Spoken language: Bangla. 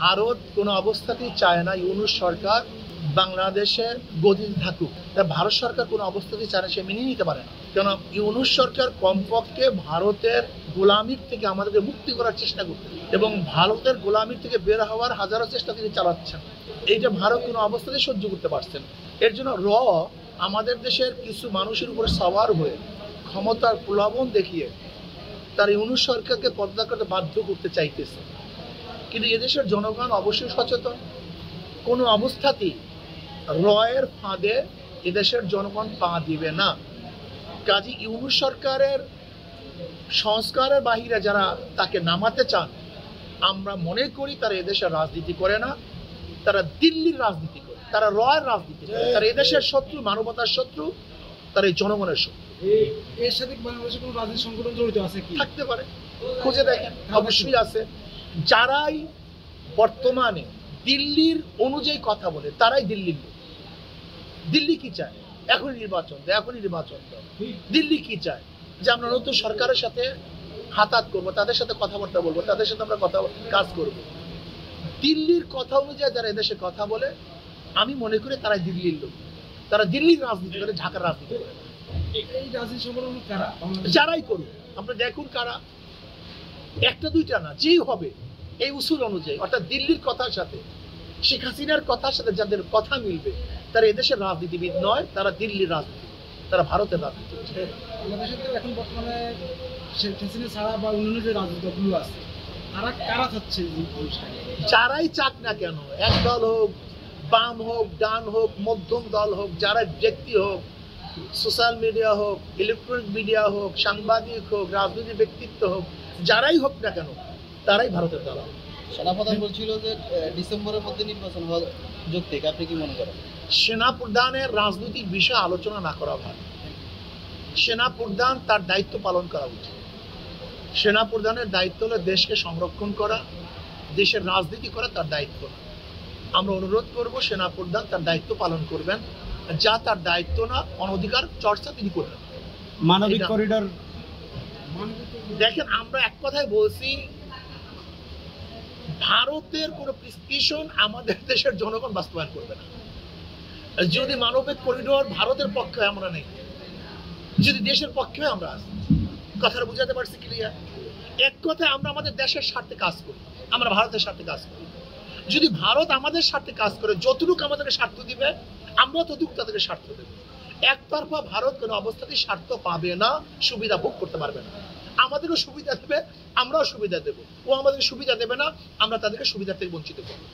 ভারত কোনো অবস্থাতেই চায় না ইউনূস সরকার বাংলাদেশে গদিতে থাকুক। ভারত সরকার কোনো অবস্থাতেই চায় না, সে মেনে নিতে পারে না। কেন ইউনূস সরকার কমপক্ষে ভারতের গোলামির থেকে আমাদেরকে মুক্তি করার চেষ্টা করতে এবং ভারতের গোলামির থেকে বের হওয়ার হাজারো চেষ্টা তিনি চালাচ্ছেন। এইটা ভারত কোনো অবস্থাতেই সহ্য করতে পারছেন। এর জন্য আমাদের দেশের কিছু মানুষের উপরে সওয়ার হয়ে ক্ষমতার প্রলোভন দেখিয়ে তার ইউনূস সরকারকে পদত্যাগ করতে বাধ্য করতে চাইতেছে। কিন্তু এদেশের জনগণ অবশ্যই সচেতন, কোনো অবস্থাতেই এর ফাঁদে এদেশের জনগণ পা দিবে না। কাজী ইউনূস সরকারের সংস্কারের বাহিরে যারা তাকে নামাতে চান, আমরা মনে করি তারা এদেশের রাজনীতি করে না, তারা দিল্লির রাজনীতি করে, তারা এর রাজনীতি করে, তারা এদেশের শত্রু, মানবতার শত্রু, তারা এই জনগণের শত্রু। এর সাথে বাংলাদেশে কোনো রাজনৈতিক সংগঠন জড়িত আছে কি? থাকতে পারে, খুঁজে দেখেন, অবশ্যই আছে। যারাই বর্তমানে দিল্লির অনুযায়ী কথা বলে তারাই দিল্লির লোক। দিল্লি কি চায়? এখনই নির্বাচন দাও, এখনই নির্বাচন দাও। দিল্লি কি চায়? যে আমরা নতুন সরকারের সাথে হাতাত করবো, তাদের সাথে কথাবার্তা বলবো, তাদের সাথে আমরা কাজ করব। দিল্লির কথা অনুযায়ী যারা এদেশে কথা বলে, আমি মনে করি তারাই দিল্লির লোক। তারা দিল্লির রাজনীতি করে, ঢাকার রাজনীতি করে। এই রাজনীতি সংগঠন কারা? যারাই করুক, আমরা দেখুন কারা, একটা দুইটা না, যেই হবে এই উসুল অনুযায়ী, অর্থাৎ দিল্লির কথার সাথে, শেখ হাসিনার কথার সাথে যাদের কথা মিলবে, তারা এদেশের রাজনীতিবিদ নয়, তারা দিল্লির রাজনীতি, তারা ভারতের রাজনীতি। বাংলাদেশে তো এখন বর্তমানে শেখ হাসিনা ছাড়া বা অন্যান্য যে রাজনীতিগুলো আছে, তারা কারা চাচ্ছে? যারাই চাক না কেন, এক দল হোক, বাম হোক, ডান হোক, মধ্যম দল হোক, যারা ব্যক্তি হোক, সোশ্যাল মিডিয়া হোক, ইলেকট্রনিক মিডিয়া হোক, সাংবাদিক হোক, রাজনৈতিক ব্যক্তিত্ব হোক, যারাই হোক না কেন, তারাই ভারতের দালাল। সেনাপ্রধান বলছিল যে ডিসেম্বরের মধ্যে নির্বাচন হওয়া যৌক্তিক, আপনি কি মনে করেন? সেনাপ্রধানের রাজনৈতিক বিষয় আলোচনা না করা ভালো। সেনাপ্রধান তার দায়িত্ব পালন করা উচিত। সেনাপ্রধানের দায়িত্ব হলো দেশকে সংরক্ষণ করা, দেশের রাজনীতি করা তার দায়িত্ব না। আমরা অনুরোধ করব সেনাপ্রধান তার দায়িত্ব পালন করবেন, যা তার দায়িত্ব না, অনধিকার চর্চা তিনি করবেন। মানবিক করিডোর দেখেন, আমরা এক কথায় বলছি, ভারতের কোন প্রেসক্রিপশন আমাদের দেশের জনগণ বাস্তবায়ন করবে না। যদি মানবিক করিডোর ভারতের পক্ষে আমরা নেই, যদি দেশের পক্ষে আমরা আছি, কথাটা বুঝাতে পারছি ক্লিয়ার? এক কথায় আমরা আমাদের দেশের স্বার্থে কাজ করি, আমরা ভারতের স্বার্থে কাজ করি। যদি ভারত আমাদের স্বার্থে কাজ করে, যতটুকু আমাদেরকে স্বার্থ দিবে, আমরা ততটুকু তাদেরকে স্বার্থ দেবো। একতরফা ভারত কোনো অবস্থাতেই স্বার্থ পাবে না, সুবিধা ভোগ করতে পারবে না। আমাদেরও সুবিধা দেবে, আমরাও সুবিধা দেবো। ও আমাদেরকে সুবিধা দেবে না, আমরা তাদেরকে সুবিধা থেকে বঞ্চিত করবো।